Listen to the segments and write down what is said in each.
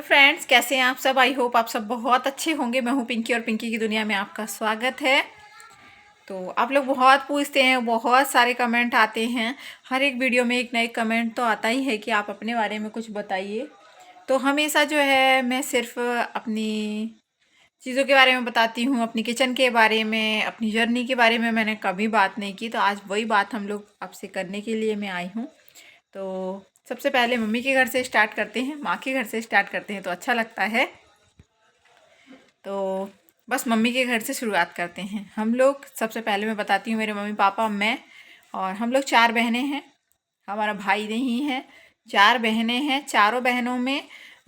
Friends, कैसे हैं आप सब। आई होप आप सब बहुत अच्छे होंगे। मैं हूं पिंकी और पिंकी की दुनिया में आपका स्वागत है। तो आप लोग बहुत पूछते हैं, बहुत सारे कमेंट आते हैं। हर एक वीडियो में एक ना एक कमेंट तो आता ही है कि आप अपने बारे में कुछ बताइए। तो हमेशा जो है मैं सिर्फ अपनी चीज़ों के बारे में बताती हूँ, अपनी किचन के बारे में, अपनी जर्नी के बारे में मैंने कभी बात नहीं की। तो आज वही बात हम लोग आपसे करने के लिए मैं आई हूँ। तो सबसे पहले मम्मी के घर से स्टार्ट करते हैं, माँ के घर से स्टार्ट करते हैं तो अच्छा लगता है। तो बस मम्मी के घर से शुरुआत करते हैं हम लोग। सबसे पहले मैं बताती हूँ, मेरे मम्मी पापा, मैं और हम लोग 4 बहनें हैं। हमारा भाई नहीं है। 4 बहनें हैं। चारों बहनों में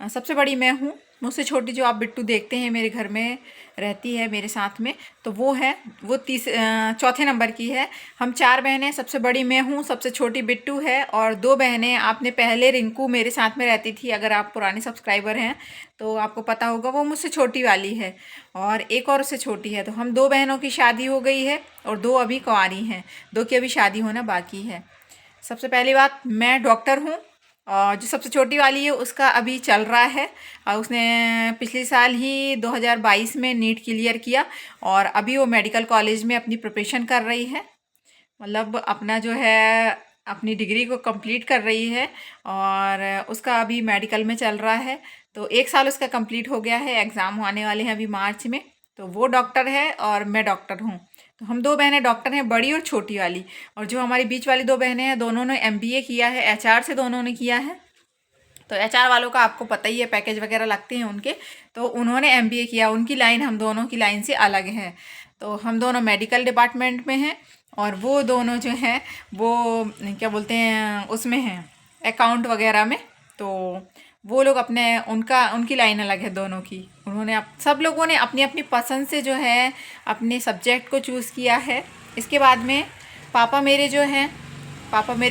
सबसे बड़ी मैं हूँ। मुझसे छोटी जो आप बिट्टू देखते हैं मेरे घर में रहती है मेरे साथ में, तो वो चौथे नंबर की है। हम 4 बहनें, सबसे बड़ी मैं हूँ, सबसे छोटी बिट्टू है और 2 बहनें। आपने पहले रिंकू मेरे साथ में रहती थी, अगर आप पुराने सब्सक्राइबर हैं तो आपको पता होगा, वो मुझसे छोटी वाली है और एक और उससे छोटी है। तो हम 2 बहनों की शादी हो गई है और 2 अभी कुंवारी हैं, 2 की अभी शादी होना बाकी है। सबसे पहली बात, मैं डॉक्टर हूँ और जो सबसे छोटी वाली है उसका अभी चल रहा है और उसने पिछले साल ही 2022 में नीट क्लियर किया और अभी वो मेडिकल कॉलेज में अपनी प्रिपरेशन कर रही है। मतलब अपना जो है अपनी डिग्री को कंप्लीट कर रही है और उसका अभी मेडिकल में चल रहा है। तो 1 साल उसका कंप्लीट हो गया है, एग्ज़ाम आने वाले हैं अभी मार्च में। तो वो डॉक्टर है और मैं डॉक्टर हूँ। तो हम 2 बहनें डॉक्टर हैं, बड़ी और छोटी वाली। और जो हमारी बीच वाली 2 बहनें हैं, दोनों ने MBA किया है, HR से दोनों ने किया है। तो HR वालों का आपको पता ही है, पैकेज वगैरह लगते हैं उनके। तो उन्होंने MBA किया, उनकी लाइन हम दोनों की लाइन से अलग है। तो हम दोनों मेडिकल डिपार्टमेंट में हैं और वो दोनों जो हैं वो क्या बोलते हैं उसमें हैं, अकाउंट वगैरह में। तो वो लोग उनकी लाइन अलग है दोनों की। उन्होंने सब लोगों ने अपनी अपनी पसंद से जो है अपने सब्जेक्ट को चूज़ किया है। इसके बाद में पापा मेरे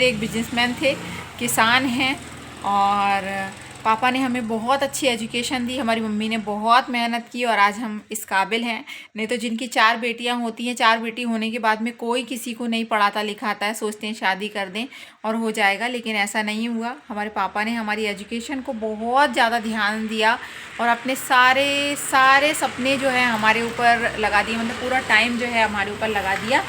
एक बिजनेसमैन थे, किसान हैं और पापा ने हमें बहुत अच्छी एजुकेशन दी। हमारी मम्मी ने बहुत मेहनत की और आज हम इस काबिल हैं। नहीं तो जिनकी 4 बेटियां होती हैं, 4 बेटी होने के बाद में कोई किसी को नहीं पढ़ाता लिखाता है, सोचते हैं शादी कर दें और हो जाएगा, लेकिन ऐसा नहीं हुआ। हमारे पापा ने हमारी एजुकेशन को बहुत ज़्यादा ध्यान दिया और अपने सारे सपने जो है हमारे ऊपर लगा दिए, मतलब पूरा टाइम जो है हमारे ऊपर लगा दिया।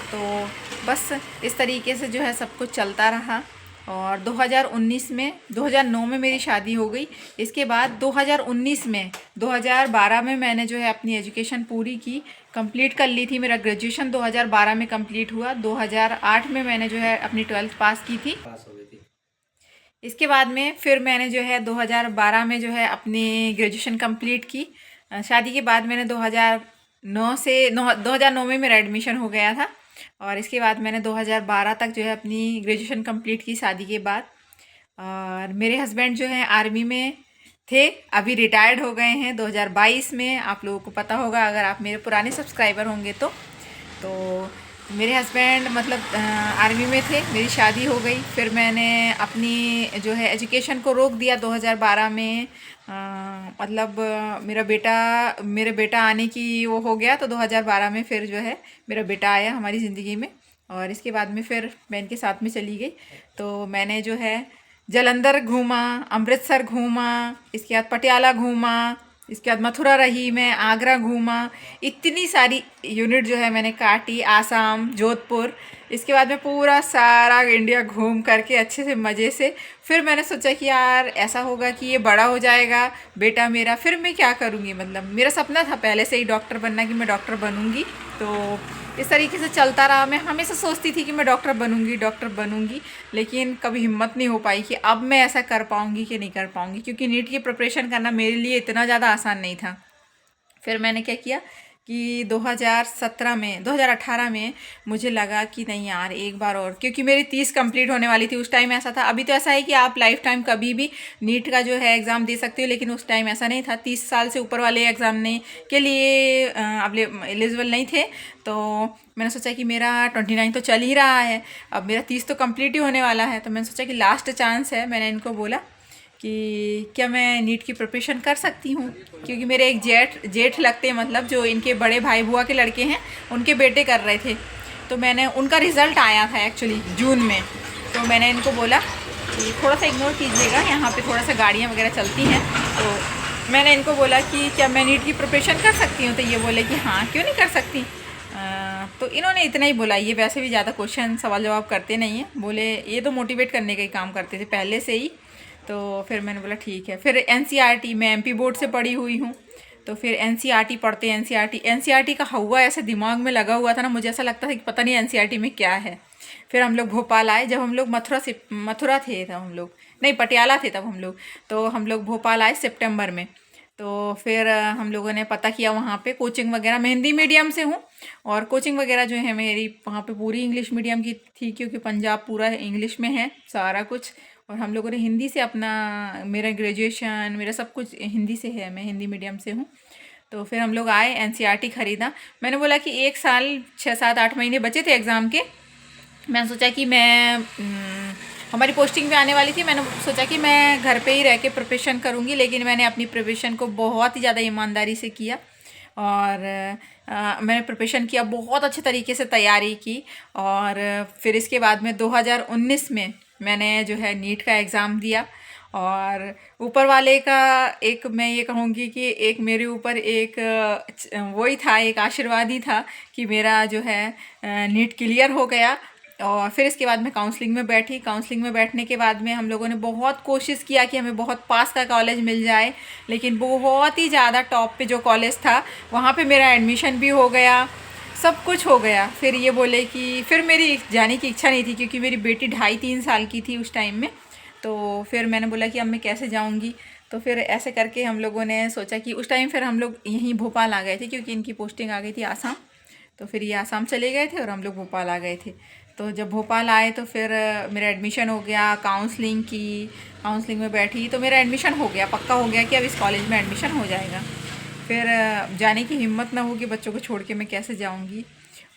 तो बस इस तरीके से जो है सब कुछ चलता रहा और 2009 में मेरी शादी हो गई। इसके बाद 2012 में मैंने जो है अपनी एजुकेशन पूरी की, कंप्लीट कर ली थी। मेरा ग्रेजुएशन 2012 में कंप्लीट हुआ। 2008 में मैंने जो है अपनी 12th पास की थी। इसके बाद में फिर मैंने जो है 2012 में जो है अपनी ग्रेजुएशन कंप्लीट की। शादी के बाद मैंने 2009 में मेरा एडमिशन हो गया था और इसके बाद मैंने 2012 तक जो है अपनी ग्रेजुएशन कंप्लीट की शादी के बाद। और मेरे हस्बैंड जो हैं आर्मी में थे, अभी रिटायर्ड हो गए हैं 2022 में। आप लोगों को पता होगा अगर आप मेरे पुराने सब्सक्राइबर होंगे तो मेरे हस्बैंड मतलब आर्मी में थे। मेरी शादी हो गई, फिर मैंने अपनी जो है एजुकेशन को रोक दिया 2012 में। मतलब मेरा बेटा आने की वो हो गया, तो 2012 में फिर जो है मेरा बेटा आया हमारी ज़िंदगी में और इसके बाद में फिर मैं इनके साथ में चली गई। तो मैंने जो है जालंधर घूमा, अमृतसर घूमा, इसके बाद पटियाला घूमा, इसके बाद मथुरा रही मैं, आगरा घूमा। इतनी सारी यूनिट जो है मैंने काटी, आसाम, जोधपुर। इसके बाद में पूरा सारा इंडिया घूम करके अच्छे से मज़े से फिर मैंने सोचा कि यार ऐसा होगा कि ये बड़ा हो जाएगा बेटा मेरा, फिर मैं क्या करूँगी। मतलब मेरा सपना था पहले से ही डॉक्टर बनना, कि मैं डॉक्टर बनूँगी। तो इस तरीके से चलता रहा। मैं हमेशा सोचती थी कि मैं डॉक्टर बनूँगी, लेकिन कभी हिम्मत नहीं हो पाई कि अब मैं ऐसा कर पाऊँगी कि नहीं कर पाऊँगी, क्योंकि नीट की प्रिपरेशन करना मेरे लिए इतना ज़्यादा आसान नहीं था। फिर मैंने क्या किया कि 2018 में मुझे लगा कि नहीं यार एक बार और, क्योंकि मेरी 30 कंप्लीट होने वाली थी। उस टाइम ऐसा था, अभी तो ऐसा है कि आप लाइफ टाइम कभी भी नीट का जो है एग्ज़ाम दे सकते हो, लेकिन उस टाइम ऐसा नहीं था। 30 साल से ऊपर वाले एग्ज़ाम के लिए आप एलिजिबल नहीं थे। तो मैंने सोचा कि मेरा 29 तो चल ही रहा है, अब मेरा 30 तो कंप्लीट ही होने वाला है। तो मैंने सोचा कि लास्ट चांस है। मैंने इनको बोला कि क्या मैं नीट की प्रिपरेशन कर सकती हूँ, क्योंकि मेरे एक जेठ लगते हैं, मतलब जो इनके बड़े भाई बुआ के लड़के हैं, उनके बेटे कर रहे थे। तो मैंने उनका रिज़ल्ट आया था एक्चुअली जून में। तो मैंने इनको बोला कि थोड़ा सा इग्नोर कीजिएगा, यहाँ पे थोड़ा सा गाड़ियाँ वगैरह चलती हैं। तो मैंने इनको बोला कि क्या मैं नीट की प्रिपरेशन कर सकती हूँ, तो ये बोले कि हाँ क्यों नहीं कर सकती। तो इन्होंने इतना ही बोला, ये वैसे भी ज़्यादा क्वेश्चन सवाल जवाब करते नहीं हैं, बोले ये तो मोटिवेट करने का ही काम करते थे पहले से ही। तो फिर मैंने बोला ठीक है। फिर एनसीईआरटी, मैं एमपी बोर्ड से पढ़ी हुई हूँ, तो फिर एनसीईआरटी पढ़ते। एनसीईआरटी का हवा ऐसे दिमाग में लगा हुआ था ना, मुझे ऐसा लगता था कि पता नहीं एनसीईआरटी में क्या है। फिर हम लोग भोपाल आए, जब हम लोग मथुरा थे तब हम लोग, नहीं पटियाला थे तब हम लोग, तो हम लोग भोपाल आए सितंबर में। तो फिर हम लोगों ने पता किया वहाँ पे कोचिंग वगैरह, मैं हिंदी मीडियम से हूँ और कोचिंग वगैरह जो है मेरी वहाँ पे पूरी इंग्लिश मीडियम की थी, क्योंकि पंजाब पूरा इंग्लिश में है सारा कुछ। और हम लोगों ने हिंदी से अपना, मेरा ग्रेजुएशन मेरा सब कुछ हिंदी से है, मैं हिंदी मीडियम से हूँ। तो फिर हम लोग आए, एनसीईआरटी ख़रीदा। मैंने बोला कि 1 साल 6 7 8 महीने बचे थे एग्ज़ाम के। मैंने सोचा कि हमारी पोस्टिंग भी आने वाली थी, मैंने सोचा कि मैं घर पे ही रह के प्रिपरेशन करूँगी, लेकिन मैंने अपनी प्रिपरेशन को बहुत ही ज़्यादा ईमानदारी से किया और मैंने प्रिपरेशन किया, बहुत अच्छे तरीके से तैयारी की। और फिर इसके बाद में 2019 में मैंने जो है नीट का एग्ज़ाम दिया। और ऊपर वाले का एक, मैं ये कहूँगी कि एक मेरे ऊपर एक वही था, एक आशीर्वाद ही था कि मेरा जो है नीट क्लियर हो गया। और फिर इसके बाद मैं काउंसलिंग में बैठी। काउंसलिंग में बैठने के बाद में हम लोगों ने बहुत कोशिश किया कि हमें बहुत पास का कॉलेज मिल जाए, लेकिन बहुत ही ज़्यादा टॉप पे जो कॉलेज था वहाँ पे मेरा एडमिशन भी हो गया, सब कुछ हो गया। फिर ये बोले कि फिर मेरी जाने की इच्छा नहीं थी, क्योंकि मेरी बेटी 2.5 3 साल की थी उस टाइम में। तो फिर मैंने बोला कि अब मैं कैसे जाऊँगी। तो फिर ऐसे करके हम लोगों ने सोचा कि उस टाइम फिर हम लोग यहीं भोपाल आ गए थे, क्योंकि इनकी पोस्टिंग आ गई थी आसाम। तो फिर ये आसाम चले गए थे और हम लोग भोपाल आ गए थे। तो जब भोपाल आए तो फिर मेरा एडमिशन हो गया, काउंसलिंग की, काउंसलिंग में बैठी तो मेरा एडमिशन हो गया, पक्का हो गया कि अब इस कॉलेज में एडमिशन हो जाएगा। फिर जाने की हिम्मत ना हो कि बच्चों को छोड़ के मैं कैसे जाऊंगी।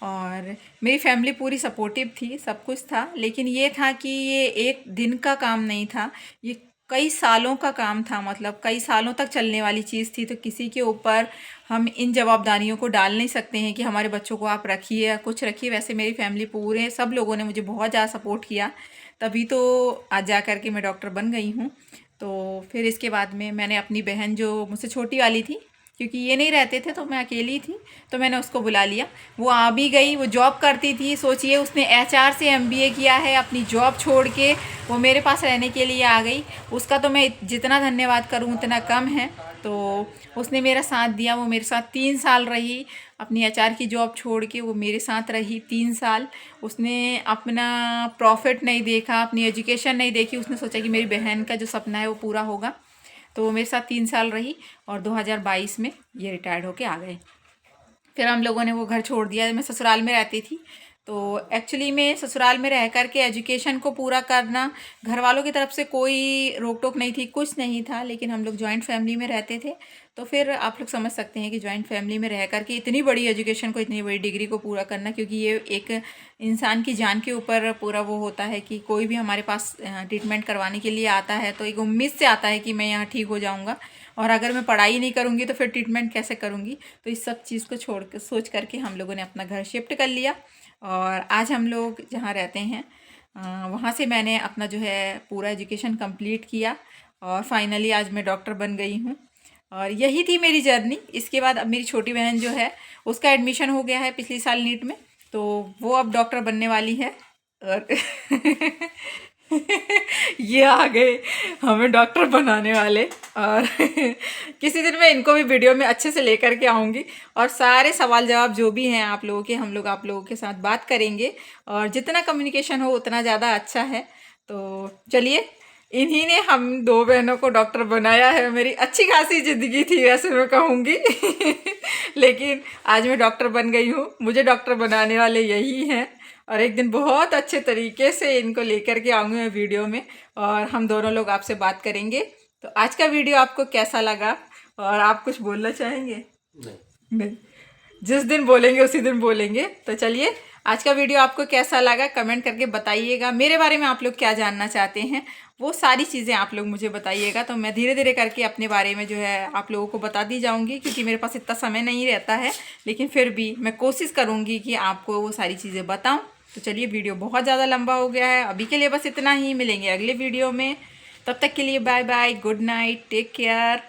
और मेरी फैमिली पूरी सपोर्टिव थी, सब कुछ था, लेकिन ये था कि ये एक दिन का काम नहीं था, ये कई सालों का काम था, मतलब कई सालों तक चलने वाली चीज़ थी। तो किसी के ऊपर हम इन जवाबदारियों को डाल नहीं सकते हैं कि हमारे बच्चों को आप रखिए या कुछ रखिए। वैसे मेरी फैमिली पूरे सब लोगों ने मुझे बहुत ज़्यादा सपोर्ट किया, तभी तो आज जा कर के मैं डॉक्टर बन गई हूँ। तो फिर इसके बाद में मैंने अपनी बहन जो मुझसे छोटी वाली थी, क्योंकि ये नहीं रहते थे तो मैं अकेली थी, तो मैंने उसको बुला लिया। वो आ भी गई, वो जॉब करती थी, सोचिए उसने एचआर से एमबीए किया है, अपनी जॉब छोड़ के वो मेरे पास रहने के लिए आ गई। उसका तो मैं जितना धन्यवाद करूँ उतना कम है। तो उसने मेरा साथ दिया, वो मेरे साथ 3 साल रही, अपनी एचआर की जॉब छोड़ के वो मेरे साथ रही 3 साल। उसने अपना प्रॉफिट नहीं देखा, अपनी एजुकेशन नहीं देखी, उसने सोचा कि मेरी बहन का जो सपना है वो पूरा होगा। तो वो मेरे साथ 3 साल रही और 2022 में ये रिटायर्ड होके आ गए। फिर हम लोगों ने वो घर छोड़ दिया। मैं ससुराल में रहती थी, तो एक्चुअली में ससुराल में रह कर के एजुकेशन को पूरा करना, घर वालों की तरफ से कोई रोक टोक नहीं थी, कुछ नहीं था, लेकिन हम लोग जॉइंट फैमिली में रहते थे। तो फिर आप लोग समझ सकते हैं कि जॉइंट फैमिली में रह कर के इतनी बड़ी एजुकेशन को, इतनी बड़ी डिग्री को पूरा करना, क्योंकि ये एक इंसान की जान के ऊपर पूरा वो होता है कि कोई भी हमारे पास ट्रीटमेंट करवाने के लिए आता है तो एक उम्मीद से आता है कि मैं यहाँ ठीक हो जाऊँगा, और अगर मैं पढ़ाई नहीं करूँगी तो फिर ट्रीटमेंट कैसे करूँगी। तो इस सब चीज़ को छोड़ कर सोच करके हम लोगों ने अपना घर शिफ्ट कर लिया, और आज हम लोग जहाँ रहते हैं वहाँ से मैंने अपना जो है पूरा एजुकेशन कंप्लीट किया, और फाइनली आज मैं डॉक्टर बन गई हूँ। और यही थी मेरी जर्नी। इसके बाद अब मेरी छोटी बहन जो है उसका एडमिशन हो गया है पिछले साल नीट में, तो वो अब डॉक्टर बनने वाली है। और ये आ गए हमें डॉक्टर बनाने वाले। और किसी दिन मैं इनको भी वीडियो में अच्छे से लेकर के आऊँगी, और सारे सवाल जवाब जो भी हैं आप लोगों के, हम लोग आप लोगों के साथ बात करेंगे, और जितना कम्युनिकेशन हो उतना ज़्यादा अच्छा है। तो चलिए, इन्हीं ने हम 2 बहनों को डॉक्टर बनाया है। मेरी अच्छी खासी ज़िंदगी थी वैसे मैं कहूँगी लेकिन आज मैं डॉक्टर बन गई हूँ। मुझे डॉक्टर बनाने वाले यही हैं, और एक दिन बहुत अच्छे तरीके से इनको लेकर के आऊँगी मैं वीडियो में, और हम दोनों लोग आपसे बात करेंगे। तो आज का वीडियो आपको कैसा लगा, और आप कुछ बोलना चाहेंगे? नहीं, जिस दिन बोलेंगे उसी दिन बोलेंगे। तो चलिए, आज का वीडियो आपको कैसा लगा कमेंट करके बताइएगा। मेरे बारे में आप लोग क्या जानना चाहते हैं वो सारी चीज़ें आप लोग मुझे बताइएगा, तो मैं धीरे धीरे करके अपने बारे में जो है आप लोगों को बता दी जाऊंगी, क्योंकि मेरे पास इतना समय नहीं रहता है, लेकिन फिर भी मैं कोशिश करूंगी कि आपको वो सारी चीज़ें बताऊं। तो चलिए, वीडियो बहुत ज़्यादा लंबा हो गया है, अभी के लिए बस इतना ही। मिलेंगे अगले वीडियो में, तब तक के लिए bye bye, good night, take care.